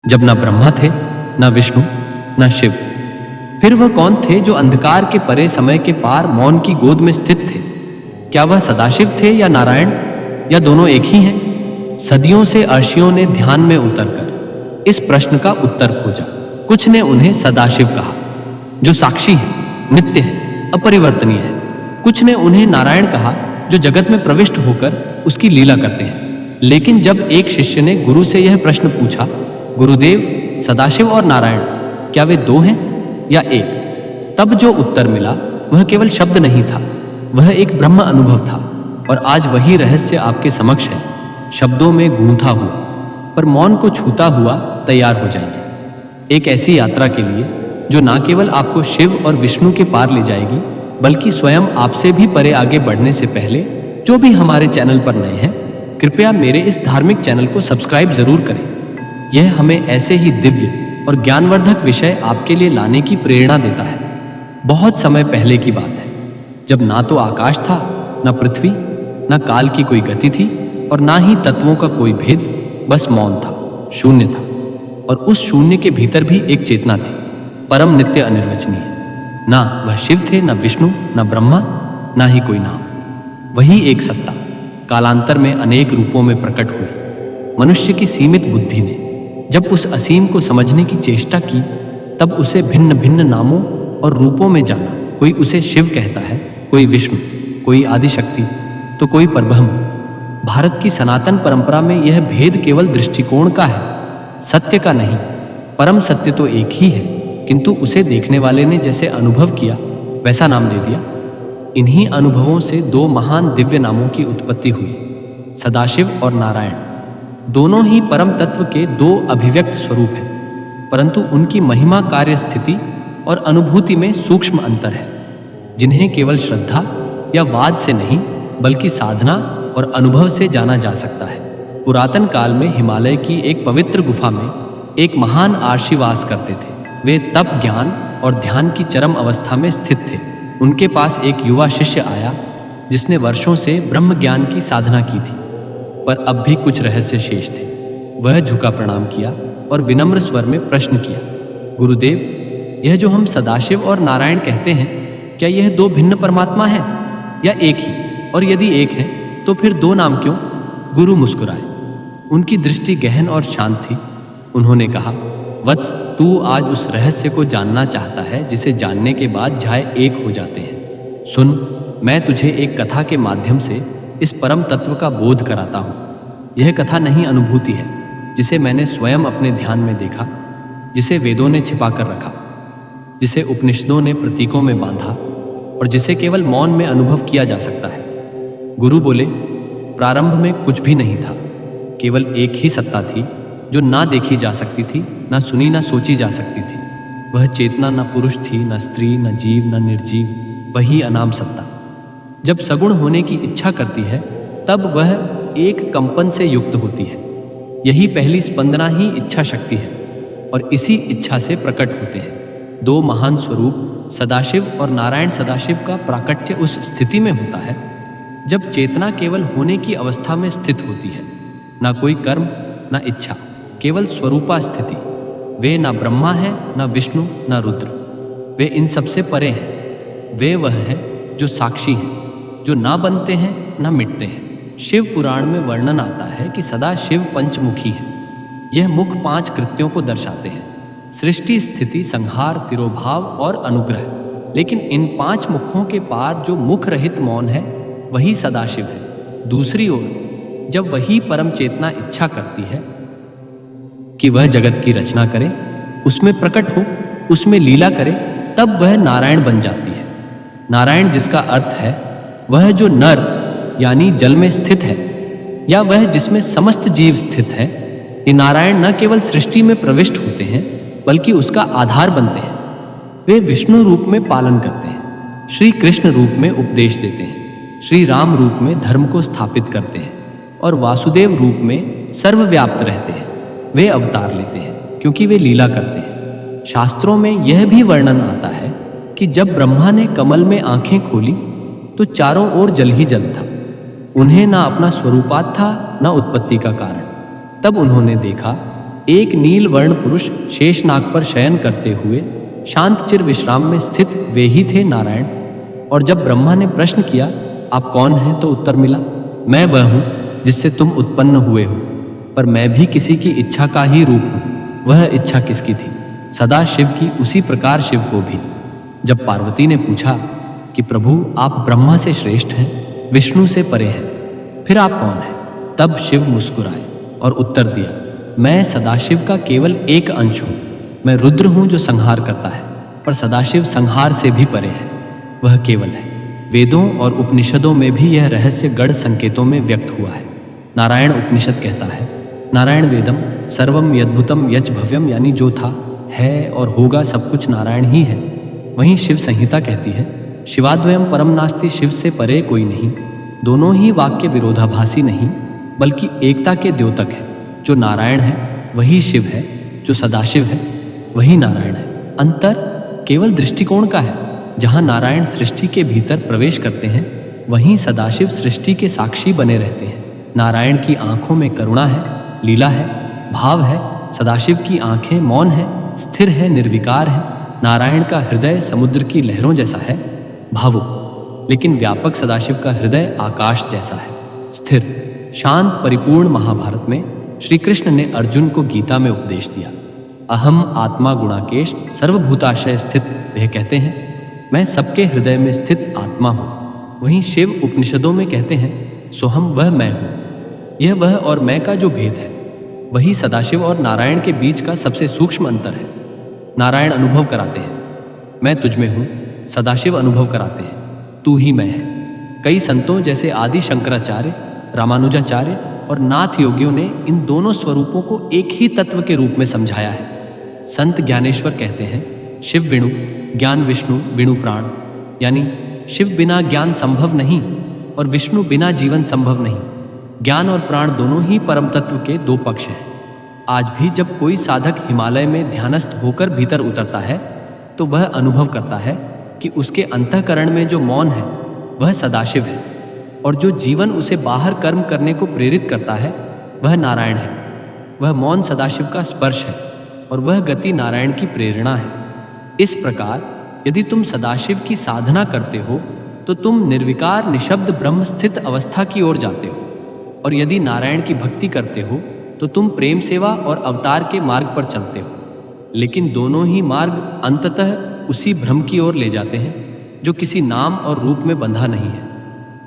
जब न ब्रह्मा थे, न विष्णु, न शिव, फिर वह कौन थे जो अंधकार के परे समय के पार मौन की गोद में स्थित थे? क्या वह सदाशिव थे या नारायण, या दोनों एक ही हैं? सदियों से अर्षियों ने ध्यान में उतरकर इस प्रश्न का उत्तर खोजा। कुछ ने उन्हें सदाशिव कहा, जो साक्षी है, नित्य है, अपरिवर्तनीय है। कुछ ने उन्हें नारायण कहा, जो जगत में प्रविष्ट होकर उसकी लीला करते हैं। लेकिन जब एक शिष्य ने गुरु से यह प्रश्न पूछा, गुरुदेव, सदाशिव और नारायण क्या वे दो हैं या एक? तब जो उत्तर मिला वह केवल शब्द नहीं था, वह एक ब्रह्म अनुभव था। और आज वही रहस्य आपके समक्ष है, शब्दों में गूंथा हुआ, पर मौन को छूता हुआ तैयार हो जाइए एक ऐसी यात्रा के लिए जो ना केवल आपको शिव और विष्णु के पार ले जाएगी, बल्कि स्वयं आपसे भी परे आगे बढ़ने से पहले जो भी हमारे चैनल पर नए हैं, कृपया मेरे इस धार्मिक चैनल को सब्सक्राइब जरूर करें। यह हमें ऐसे ही दिव्य और ज्ञानवर्धक विषय आपके लिए लाने की प्रेरणा देता है। बहुत समय पहले की बात है, जब ना तो आकाश था, ना पृथ्वी, ना काल की कोई गति थी और ना ही तत्वों का कोई भेद, बस मौन था, शून्य था। और उस शून्य के भीतर भी एक चेतना थी, परम नित्य अनिर्वचनीय। ना वह शिव थे, ना विष्णु, ना ब्रह्मा, ना ही कोई नाम। वही एक सत्ता कालांतर में अनेक रूपों में प्रकट हुई। मनुष्य की सीमित बुद्धि ने जब उस असीम को समझने की चेष्टा की, तब उसे भिन्न भिन्न नामों और रूपों में जाना। कोई उसे शिव कहता है, कोई विष्णु, कोई आदिशक्ति, तो कोई परब्रह्म। भारत की सनातन परंपरा में यह भेद केवल दृष्टिकोण का है, सत्य का नहीं। परम सत्य तो एक ही है, किंतु उसे देखने वाले ने जैसे अनुभव किया वैसा नाम दे दिया। इन्हीं अनुभवों से दो महान दिव्य नामों की उत्पत्ति हुई, सदाशिव और नारायण। दोनों ही परम तत्व के दो अभिव्यक्त स्वरूप हैं, परंतु उनकी महिमा, कार्य, स्थिति और अनुभूति में सूक्ष्म अंतर है, जिन्हें केवल श्रद्धा या वाद से नहीं, बल्कि साधना और अनुभव से जाना जा सकता है। पुरातन काल में हिमालय की एक पवित्र गुफा में एक महान आर्षि वास करते थे। वे तप, ज्ञान और ध्यान की चरम अवस्था में स्थित थे। उनके पास एक युवा शिष्य आया, जिसने वर्षों से ब्रह्म ज्ञान की साधना की थी, पर अब भी कुछ रहस्य शेष थे। वह झुका प्रणाम किया और विनम्र स्वर में प्रश्न किया, गुरुदेव, यह जो हम सदाशिव और नारायण कहते हैं, क्या यह दो भिन्न परमात्मा हैं या एक ही? और यदि एक है तो फिर दो नाम क्यों? गुरु मुस्कुराए। उनकी दृष्टि गहन और शांत थी। उन्होंने कहा, वत्स, तू आज उस रहस्य को जानना चाहता है जिसे जानने के बाद झाए एक हो जाते हैं। सुन, मैं तुझे एक कथा के माध्यम से इस परम तत्व का बोध कराता हूँ। यह कथा नहीं अनुभूति है, जिसे मैंने स्वयं अपने ध्यान में देखा, जिसे वेदों ने छिपा कर रखा, जिसे उपनिषदों ने प्रतीकों में बांधा और जिसे केवल मौन में अनुभव किया जा सकता है। गुरु बोले, प्रारंभ में कुछ भी नहीं था, केवल एक ही सत्ता थी जो ना देखी जा सकती थी, ना सुनी, ना सोची जा सकती थी। वह चेतना न पुरुष थी, न स्त्री, न जीव, न निर्जीव, वही अनाम सत्ता। जब सगुण होने की इच्छा करती है, तब वह एक कंपन से युक्त होती है। यही पहली स्पंदना ही इच्छा शक्ति है, और इसी इच्छा से प्रकट होते हैं दो महान स्वरूप, सदाशिव और नारायण। सदाशिव का प्राकट्य उस स्थिति में होता है जब चेतना केवल होने की अवस्था में स्थित होती है, ना कोई कर्म, ना इच्छा, केवल स्वरूपा स्थिति। वे ना ब्रह्मा है, ना विष्णु, ना रुद्र, वे इन सबसे परे हैं। वे वह है जो साक्षी हैं, जो ना बनते हैं ना मिटते हैं। शिव पुराण में वर्णन आता है कि सदा शिव पंचमुखी है। यह मुख 5 कृत्यों को दर्शाते हैं, सृष्टि, स्थिति, संहार, तिरोभाव और अनुग्रह। लेकिन इन 5 मुखों के पार जो मुख रहित मौन है, वही सदाशिव है। दूसरी ओर, जब वही परम चेतना इच्छा करती है कि वह जगत की रचना करे, उसमें प्रकट हो, उसमें लीला करे, तब वह नारायण बन जाती है। नारायण जिसका अर्थ है वह जो नर यानी जल में स्थित है, या वह जिसमें समस्त जीव स्थित है। ये नारायण न केवल सृष्टि में प्रविष्ट होते हैं, बल्कि उसका आधार बनते हैं। वे विष्णु रूप में पालन करते हैं, श्री कृष्ण रूप में उपदेश देते हैं, श्री राम रूप में धर्म को स्थापित करते हैं, और वासुदेव रूप में सर्वव्याप्त रहते हैं। वे अवतार लेते हैं क्योंकि वे लीला करते हैं। शास्त्रों में यह भी वर्णन आता है कि जब ब्रह्मा ने कमल में आंखें खोली तो चारों ओर जल ही जल था। उन्हें ना अपना स्वरूपात था, ना उत्पत्ति का कारण। तब उन्होंने देखा एक नील वर्ण पुरुष शेषनाग पर शयन करते हुए शांत चिर विश्राम में स्थित वे ही थे नारायण। और जब ब्रह्मा ने प्रश्न किया, आप कौन हैं, तो उत्तर मिला, मैं वह हूं जिससे तुम उत्पन्न हुए हो, पर मैं भी किसी की इच्छा का ही रूप हूं। वह इच्छा किसकी थी? सदा शिव की। उसी प्रकार शिव को भी। जब पार्वती ने पूछा कि प्रभु आप ब्रह्मा से श्रेष्ठ हैं, विष्णु से परे हैं, फिर आप कौन हैं? तब शिव मुस्कुराए और उत्तर दिया, मैं सदाशिव का केवल एक अंश हूं। मैं रुद्र हूं जो संहार करता है, पर सदाशिव संहार से भी परे है, वह केवल है। वेदों और उपनिषदों में भी यह रहस्य गढ़ संकेतों में व्यक्त हुआ है। नारायण उपनिषद कहता है, नारायण वेदम सर्वम यद्भुतम यच भव्यम, यानी जो था, है और होगा सब कुछ नारायण ही है। वहीं शिव संहिता कहती है, शिवाद्वयम परम नास्ति, शिव से परे कोई नहीं। दोनों ही वाक्य विरोधाभासी नहीं, बल्कि एकता के द्योतक है। जो नारायण है वही शिव है, जो सदाशिव है वही नारायण है। अंतर केवल दृष्टिकोण का है। जहाँ नारायण सृष्टि के भीतर प्रवेश करते हैं, वहीं सदाशिव सृष्टि के साक्षी बने रहते हैं। नारायण की आंखों में करुणा है, लीला है, भाव है। सदाशिव की आंखें मौन है, स्थिर है, निर्विकार है। नारायण का हृदय समुद्र की लहरों जैसा है, भावुक, लेकिन व्यापक सदाशिव का हृदय आकाश जैसा है, स्थिर, शांत, परिपूर्ण। महाभारत में श्री कृष्ण ने अर्जुन को गीता में उपदेश दिया, अहम आत्मा गुणाकेश सर्वभूताशय स्थित। वह कहते हैं, मैं सबके हृदय में स्थित आत्मा हूँ। वहीं शिव उपनिषदों में कहते हैं, सोहम वह मैं हूँ। यह वह और मैं का जो भेद है, वही सदाशिव और नारायण के बीच का सबसे सूक्ष्म अंतर है। नारायण अनुभव कराते हैं, मैं तुझमें हूँ। सदाशिव अनुभव कराते हैं, तू ही मैं है। कई संतों जैसे आदि शंकराचार्य, रामानुजाचार्य और नाथ योगियों ने इन दोनों स्वरूपों को एक ही तत्व के रूप में समझाया है। संत ज्ञानेश्वर कहते हैं, शिव विणु ज्ञान विष्णु विणु प्राण, यानी शिव बिना ज्ञान संभव नहीं और विष्णु बिना जीवन संभव नहीं। ज्ञान और प्राण दोनों ही परम तत्व के दो पक्ष हैं। आज भी जब कोई साधक हिमालय में ध्यानस्थ होकर भीतर उतरता है, तो वह अनुभव करता है कि उसके अंतःकरण में जो मौन है वह सदाशिव है, और जो जीवन उसे बाहर कर्म करने को प्रेरित करता है वह नारायण है। वह मौन सदाशिव का स्पर्श है और वह गति नारायण की प्रेरणा है। इस प्रकार यदि तुम सदाशिव की साधना करते हो तो तुम निर्विकार निशब्द ब्रह्म स्थित अवस्था की ओर जाते हो, और यदि नारायण की भक्ति करते हो तो तुम प्रेम सेवा और अवतार के मार्ग पर चलते हो। लेकिन दोनों ही मार्ग अंततः उसी भ्रम की ओर ले जाते हैं जो किसी नाम और रूप में बंधा नहीं है।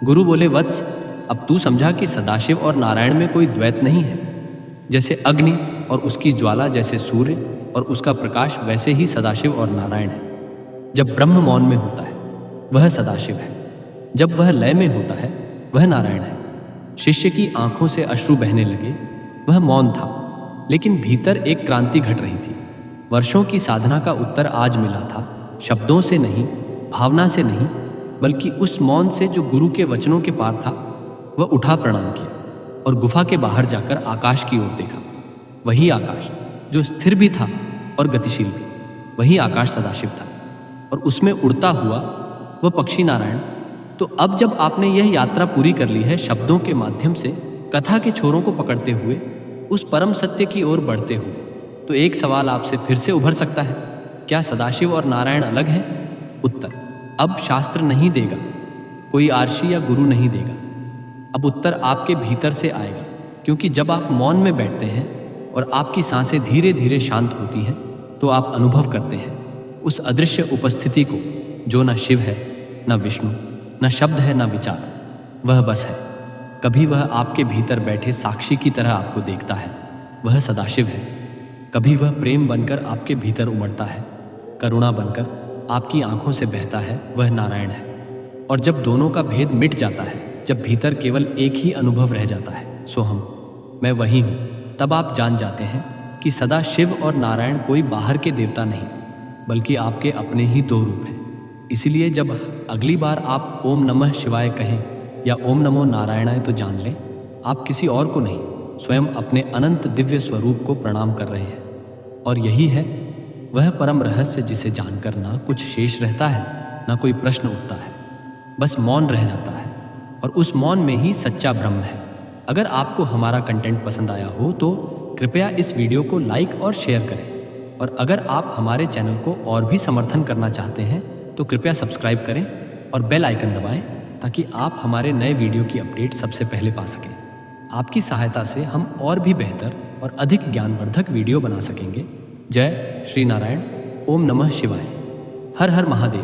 गुरु बोले, वत्स, अब तू समझा कि सदाशिव और नारायण में कोई द्वैत नहीं है। जैसे अग्नि और उसकी ज्वाला, जैसे सूर्य और उसका प्रकाश, वैसे ही सदाशिव और नारायण है। जब ब्रह्म मौन में होता है वह सदाशिव है, जब वह लय में होता है वह नारायण है। शिष्य की आंखों से अश्रु बहने लगे, वह मौन था, लेकिन भीतर एक क्रांति घट रही थी। वर्षों की साधना का उत्तर आज मिला था, शब्दों से नहीं, भावना से नहीं, बल्कि उस मौन से जो गुरु के वचनों के पार था। वह उठा, प्रणाम किया और गुफा के बाहर जाकर आकाश की ओर देखा। वही आकाश जो स्थिर भी था और गतिशील भी, वही आकाश सदाशिव था, और उसमें उड़ता हुआ वह पक्षी नारायण। तो अब जब आपने यह यात्रा पूरी कर ली है, शब्दों के माध्यम से कथा के छोरों को पकड़ते हुए, उस परम सत्य की ओर बढ़ते हुए, तो एक सवाल आपसे फिर से उभर सकता है, क्या सदाशिव और नारायण अलग हैं? उत्तर, अब शास्त्र नहीं देगा, कोई आर्षी या गुरु नहीं देगा। अब उत्तर आपके भीतर से आएगा, क्योंकि जब आप मौन में बैठते हैं और आपकी सांसें धीरे धीरे शांत होती हैं, तो आप अनुभव करते हैं उस अदृश्य उपस्थिति को, जो न शिव है, न विष्णु, न शब्द है, न विचार, वह बस है। कभी वह आपके भीतर बैठे साक्षी की तरह आपको देखता है, वह सदाशिव है। कभी वह प्रेम बनकर आपके भीतर उमड़ता है, करुणा बनकर आपकी आंखों से बहता है, वह नारायण है। और जब दोनों का भेद मिट जाता है, जब भीतर केवल एक ही अनुभव रह जाता है, सोहम, मैं वही हूँ, तब आप जान जाते हैं कि सदा शिव और नारायण कोई बाहर के देवता नहीं, बल्कि आपके अपने ही दो रूप हैं। इसीलिए जब अगली बार आप ओम नमः शिवाय कहें या ओम नमो नारायणाय, तो जान लें आप किसी और को नहीं, स्वयं अपने अनंत दिव्य स्वरूप को प्रणाम कर रहे हैं। और यही है वह परम रहस्य जिसे जानकर ना कुछ शेष रहता है, ना कोई प्रश्न उठता है, बस मौन रह जाता है, और उस मौन में ही सच्चा ब्रह्म है। अगर आपको हमारा कंटेंट पसंद आया हो तो कृपया इस वीडियो को लाइक और शेयर करें। और अगर आप हमारे चैनल को और भी समर्थन करना चाहते हैं तो कृपया सब्सक्राइब करें और बेल आइकन दबाएं ताकि आप हमारे नए वीडियो की अपडेट सबसे पहले पा सकें। आपकी सहायता से हम और भी बेहतर और अधिक ज्ञानवर्धक वीडियो बना सकेंगे। जय श्री नारायण। ओम नमः शिवाय। हर हर महादेव।